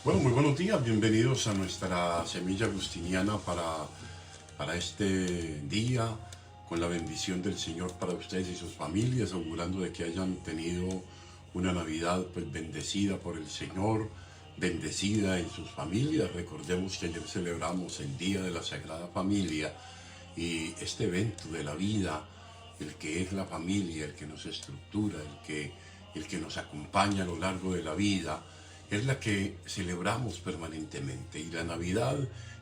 Bueno, muy buenos días, bienvenidos a nuestra semilla agustiniana para este día, con la bendición del Señor para ustedes y sus familias, augurando de que hayan tenido una Navidad pues bendecida por el Señor, bendecida en sus familias. Recordemos que ayer celebramos el Día de la Sagrada Familia y este evento de la vida, el que es la familia, el que nos estructura, el que nos acompaña a lo largo de la vida, es la que celebramos permanentemente. Y la Navidad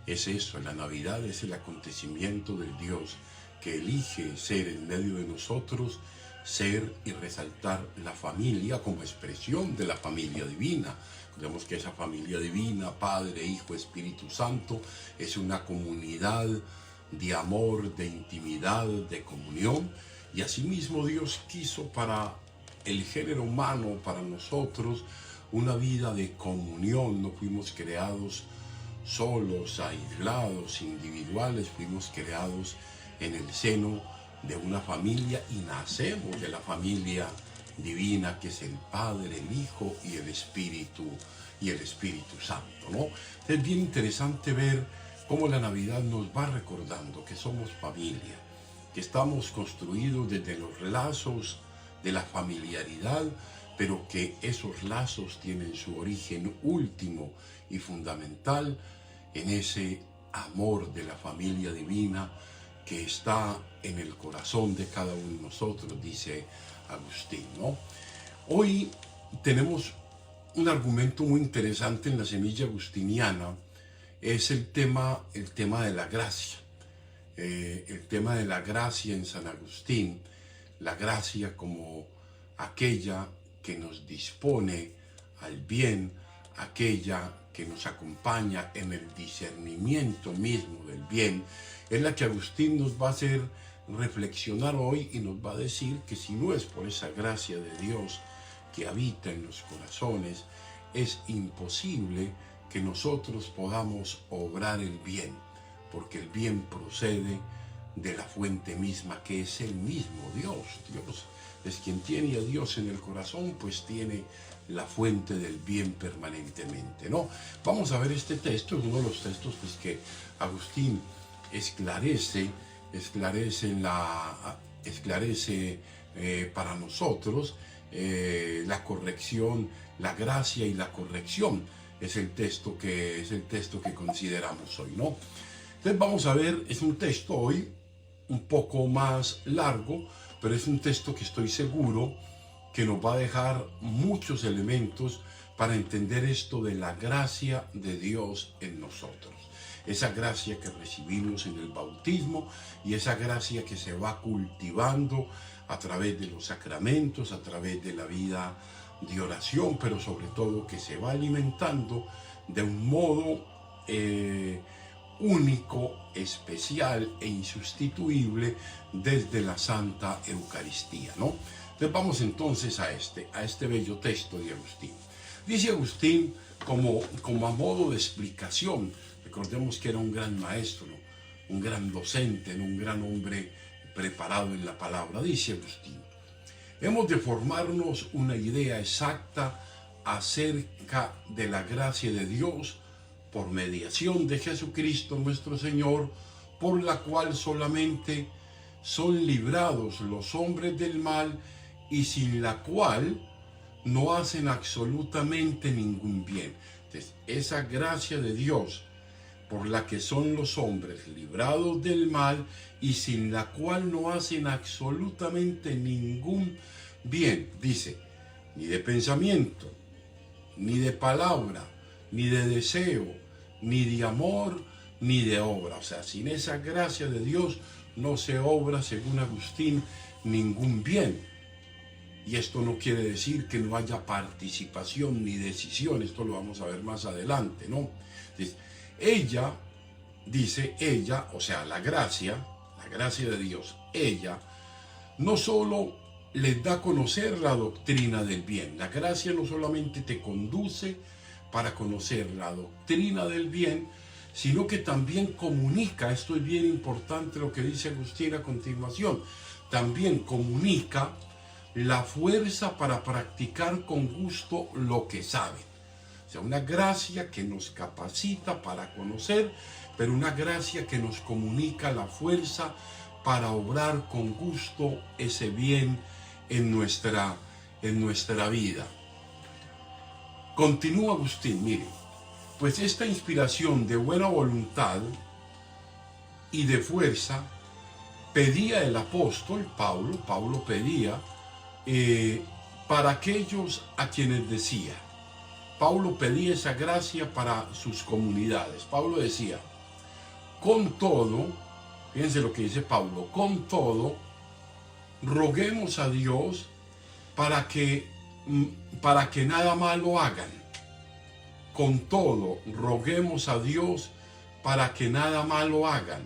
es eso, la Navidad es el acontecimiento del Dios que elige ser en medio de nosotros, ser y resaltar la familia como expresión de la familia divina. Recordemos que esa familia divina, Padre, Hijo, Espíritu Santo, es una comunidad de amor, de intimidad, de comunión. Y asimismo Dios quiso para el género humano, para nosotros, una vida de comunión. No fuimos creados solos, aislados, individuales, fuimos creados en el seno de una familia y nacemos de la familia divina que es el Padre, el Hijo y el Espíritu Santo, ¿no? Es bien interesante ver cómo la Navidad nos va recordando que somos familia, que estamos construidos desde los lazos de la familiaridad, pero que esos lazos tienen su origen último y fundamental en ese amor de la familia divina que está en el corazón de cada uno de nosotros, dice Agustín, ¿no? Hoy tenemos un argumento muy interesante en la semilla agustiniana, es el tema de la gracia. El tema de la gracia en San Agustín, la gracia como aquella que nos dispone al bien, aquella que nos acompaña en el discernimiento mismo del bien, es la que Agustín nos va a hacer reflexionar hoy y nos va a decir que si no es por esa gracia de Dios que habita en los corazones, es imposible que nosotros podamos obrar el bien, porque el bien procede de la fuente misma, que es el mismo Dios. Dios es quien tiene a Dios en el corazón, pues tiene la fuente del bien permanentemente, ¿no? Vamos a ver este texto, es uno de los textos pues, que Agustín esclarece para nosotros la corrección, la gracia y la corrección. Es el texto que consideramos hoy, ¿no? Entonces vamos a ver, es un texto hoy un poco más largo, pero es un texto que estoy seguro que nos va a dejar muchos elementos para entender esto de la gracia de Dios en nosotros. Esa gracia que recibimos en el bautismo y esa gracia que se va cultivando a través de los sacramentos, a través de la vida de oración, pero sobre todo que se va alimentando de un modo único, especial e insustituible desde la Santa Eucaristía, ¿no? Entonces vamos entonces a este bello texto de Agustín. Dice Agustín como a modo de explicación, recordemos que era un gran maestro, ¿no? Un gran docente, ¿no? Un gran hombre preparado en la palabra. Dice Agustín: hemos de formarnos una idea exacta acerca de la gracia de Dios por mediación de Jesucristo nuestro Señor, por la cual solamente son librados los hombres del mal y sin la cual no hacen absolutamente ningún bien. Entonces, esa gracia de Dios por la que son los hombres librados del mal y sin la cual no hacen absolutamente ningún bien, dice, ni de pensamiento, ni de palabra, ni de deseo, ni de amor, ni de obra. O sea, sin esa gracia de Dios no se obra, según Agustín, ningún bien. Y esto no quiere decir que no haya participación ni decisión, esto lo vamos a ver más adelante, ¿no? Entonces, ella, o sea, la gracia de Dios, ella no solo les da a conocer la doctrina del bien. La gracia no solamente te conduce para conocer la doctrina del bien, sino que también comunica, esto es bien importante lo que dice Agustín a continuación, también comunica la fuerza para practicar con gusto lo que sabe. O sea, una gracia que nos capacita para conocer, pero una gracia que nos comunica la fuerza para obrar con gusto ese bien en nuestra vida. Continúa Agustín, mire, pues esta inspiración de buena voluntad y de fuerza pedía el apóstol Pablo pedía para aquellos a quienes decía. Pablo pedía esa gracia para sus comunidades. Pablo decía, con todo, fíjense lo que dice Pablo, con todo, roguemos a Dios para que nada malo hagan. Con todo, roguemos a Dios para que nada malo hagan.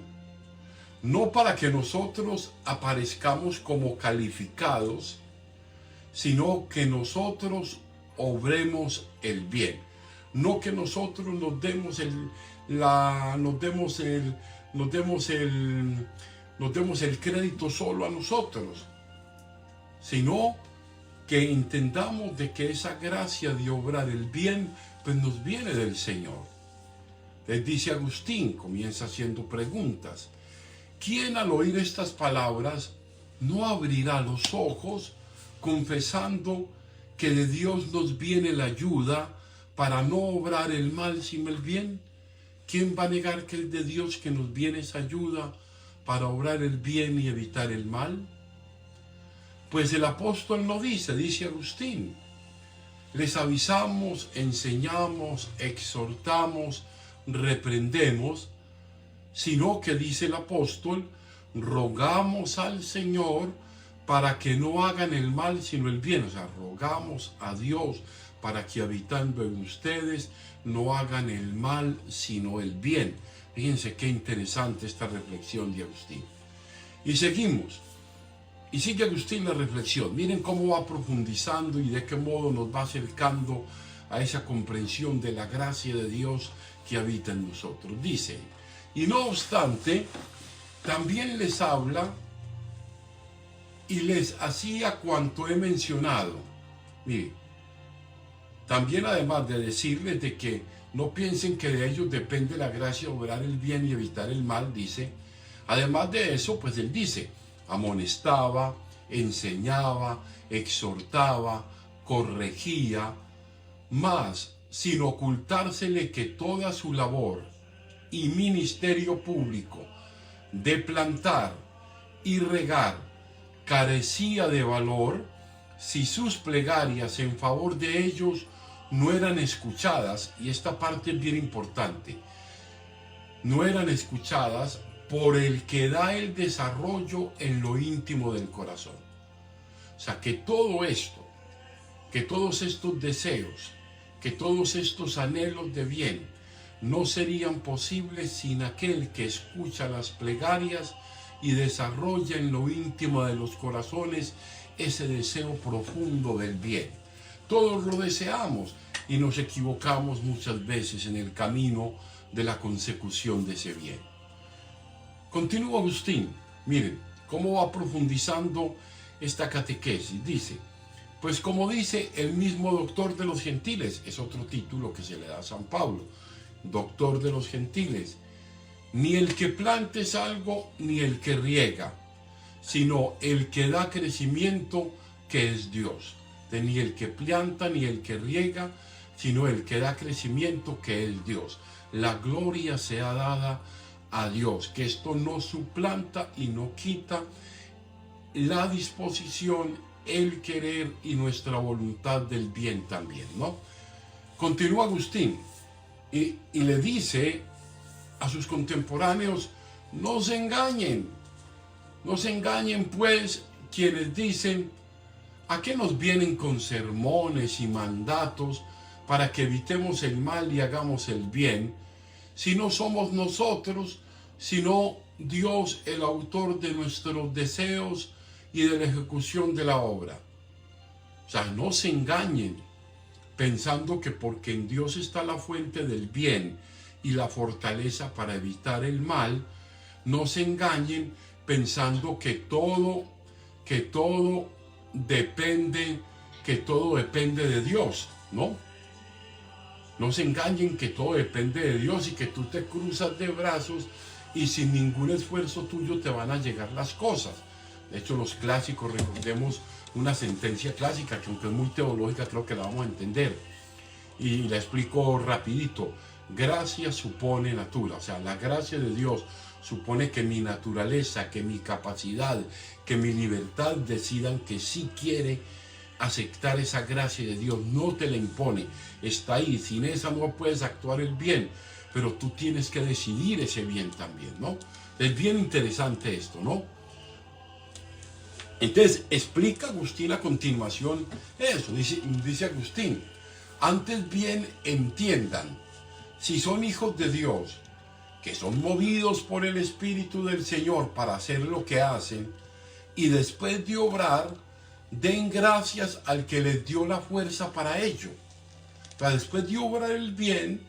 No para que nosotros aparezcamos como calificados, sino que nosotros obremos el bien. No que nosotros nos demos el crédito solo a nosotros, sino que entendamos de que esa gracia de obrar el bien pues nos viene del Señor. Les dice Agustín, comienza haciendo preguntas. ¿Quién al oír estas palabras no abrirá los ojos confesando que de Dios nos viene la ayuda para no obrar el mal sino el bien? ¿Quién va a negar que es de Dios que nos viene esa ayuda para obrar el bien y evitar el mal? Pues el apóstol no dice Agustín, les avisamos, enseñamos, exhortamos, reprendemos, sino que dice el apóstol, rogamos al Señor para que no hagan el mal sino el bien. O sea, rogamos a Dios para que habitando en ustedes no hagan el mal sino el bien. Fíjense qué interesante esta reflexión de Agustín. Y seguimos. Y sigue Agustín la reflexión. Miren cómo va profundizando y de qué modo nos va acercando a esa comprensión de la gracia de Dios que habita en nosotros. Dice, y no obstante, también les habla y les hacía cuanto he mencionado. Mire, también además de decirles de que no piensen que de ellos depende la gracia de obrar el bien y evitar el mal, dice, además de eso, pues él dice, amonestaba, enseñaba, exhortaba, corregía, mas sin ocultársele que toda su labor y ministerio público de plantar y regar carecía de valor si sus plegarias en favor de ellos no eran escuchadas, y esta parte es bien importante, no eran escuchadas por el que da el desarrollo en lo íntimo del corazón. O sea, que todo esto, que todos estos deseos, que todos estos anhelos de bien no serían posibles sin aquel que escucha las plegarias y desarrolla en lo íntimo de los corazones ese deseo profundo del bien. Todos lo deseamos y nos equivocamos muchas veces en el camino de la consecución de ese bien. Continúa Agustín, miren cómo va profundizando esta catequesis. Dice, pues como dice el mismo doctor de los gentiles, es otro título que se le da a San Pablo, doctor de los gentiles, ni el que planta es algo, ni el que riega, sino el que da crecimiento, que es Dios. Ni el que planta, ni el que riega, sino el que da crecimiento, que es Dios. La gloria sea dada a Dios, que esto no suplanta y no quita la disposición, el querer y nuestra voluntad del bien también, ¿no? Continúa Agustín y le dice a sus contemporáneos, no se engañen pues quienes dicen, ¿a qué nos vienen con sermones y mandatos para que evitemos el mal y hagamos el bien? Si no somos nosotros, sino Dios el autor de nuestros deseos y de la ejecución de la obra. O sea, no se engañen pensando que porque en Dios está la fuente del bien y la fortaleza para evitar el mal, no se engañen pensando que todo depende de Dios, ¿no? No se engañen que todo depende de Dios y que tú te cruzas de brazos y sin ningún esfuerzo tuyo te van a llegar las cosas. De hecho, los clásicos, recordemos una sentencia clásica que aunque es muy teológica, creo que la vamos a entender. Y la explico rapidito. Gracia supone natura, o sea, la gracia de Dios supone que mi naturaleza, que mi capacidad, que mi libertad decidan que sí quiere aceptar esa gracia de Dios. No te la impone, está ahí. Sin esa no puedes actuar el bien, pero tú tienes que decidir ese bien también, ¿no? Es bien interesante esto, ¿no? Entonces explica Agustín a continuación eso. Dice Agustín: antes bien entiendan, si son hijos de Dios, que son movidos por el Espíritu del Señor para hacer lo que hacen, y después de obrar, den gracias al que les dio la fuerza para ello. O sea, después de obrar el bien,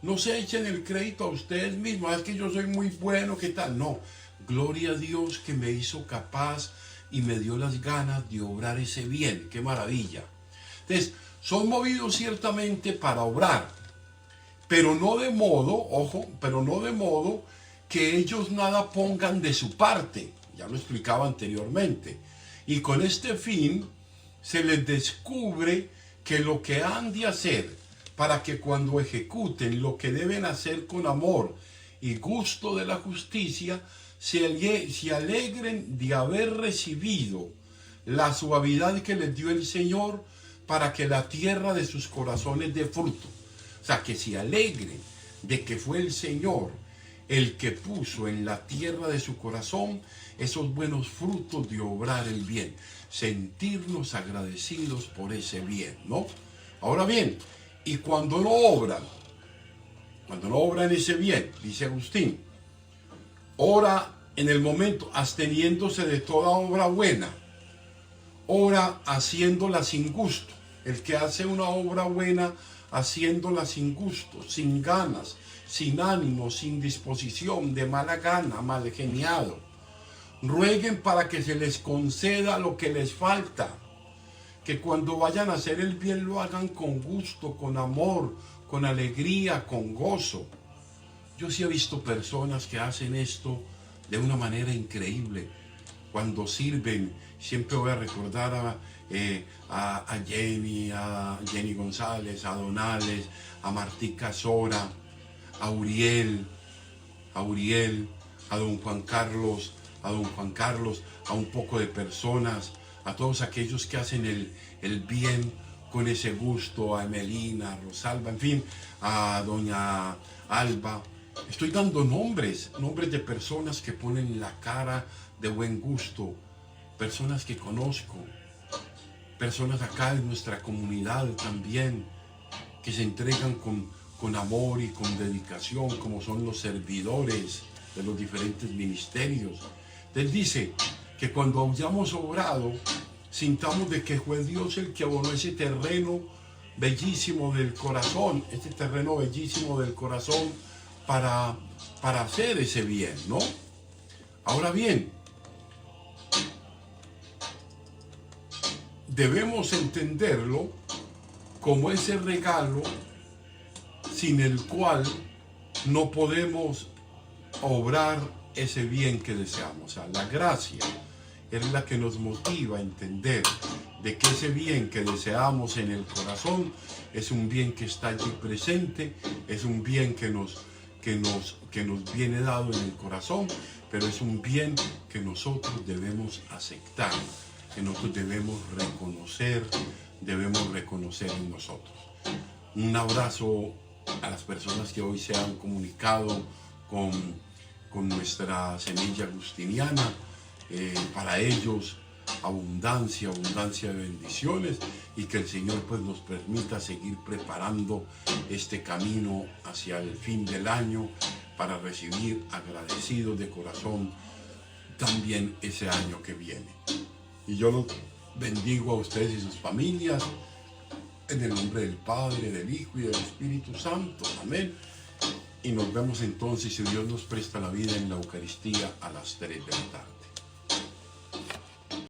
no se echen el crédito a ustedes mismos. Es que yo soy muy bueno, ¿qué tal? No, gloria a Dios que me hizo capaz y me dio las ganas de obrar ese bien. ¡Qué maravilla! Entonces, son movidos ciertamente para obrar, pero no de modo, ojo, pero no de modo que ellos nada pongan de su parte. Ya lo explicaba anteriormente. Y con este fin se les descubre que lo que han de hacer para que cuando ejecuten lo que deben hacer con amor y gusto de la justicia, se alegren de haber recibido la suavidad que les dio el Señor para que la tierra de sus corazones dé fruto. O sea, que se alegren de que fue el Señor el que puso en la tierra de su corazón esos buenos frutos de obrar el bien. Sentirnos agradecidos por ese bien, ¿no? Ahora bien, y cuando no obran ese bien, dice Agustín, ora en el momento absteniéndose de toda obra buena, ora haciéndola sin gusto. El que hace una obra buena haciéndola sin gusto, sin ganas, sin ánimo, sin disposición, de mala gana, mal geniado. Rueguen para que se les conceda lo que les falta, que cuando vayan a hacer el bien lo hagan con gusto, con amor, con alegría, con gozo. Yo sí he visto personas que hacen esto de una manera increíble. Cuando sirven, siempre voy a recordar a Jenny González, a Donales, a Martica Sora, a Uriel, a don Juan Carlos, a un poco de personas, a todos aquellos que hacen el bien con ese gusto, a Emelina, a Rosalba, en fin, a doña Alba. Estoy dando nombres de personas que ponen la cara de buen gusto, personas que conozco, personas acá en nuestra comunidad también, que se entregan con amor y con dedicación, como son los servidores de los diferentes ministerios. Él dice que cuando hayamos obrado, sintamos de que fue Dios el que abonó ese terreno bellísimo del corazón, para hacer ese bien, ¿no? Ahora bien, debemos entenderlo como ese regalo sin el cual no podemos obrar ese bien que deseamos. O sea, la gracia es la que nos motiva a entender de que ese bien que deseamos en el corazón es un bien que está allí presente, es un bien que nos viene dado en el corazón, pero es un bien que nosotros debemos aceptar, que nosotros debemos reconocer en nosotros. Un abrazo a las personas que hoy se han comunicado con nuestra semilla agustiniana. Para ellos abundancia de bendiciones, y que el Señor pues nos permita seguir preparando este camino hacia el fin del año para recibir agradecidos de corazón también ese año que viene. Y yo los bendigo a ustedes y sus familias en el nombre del Padre, del Hijo y del Espíritu Santo. Amén. Y nos vemos entonces, si Dios nos presta la vida, en la Eucaristía a las 3 de la tarde.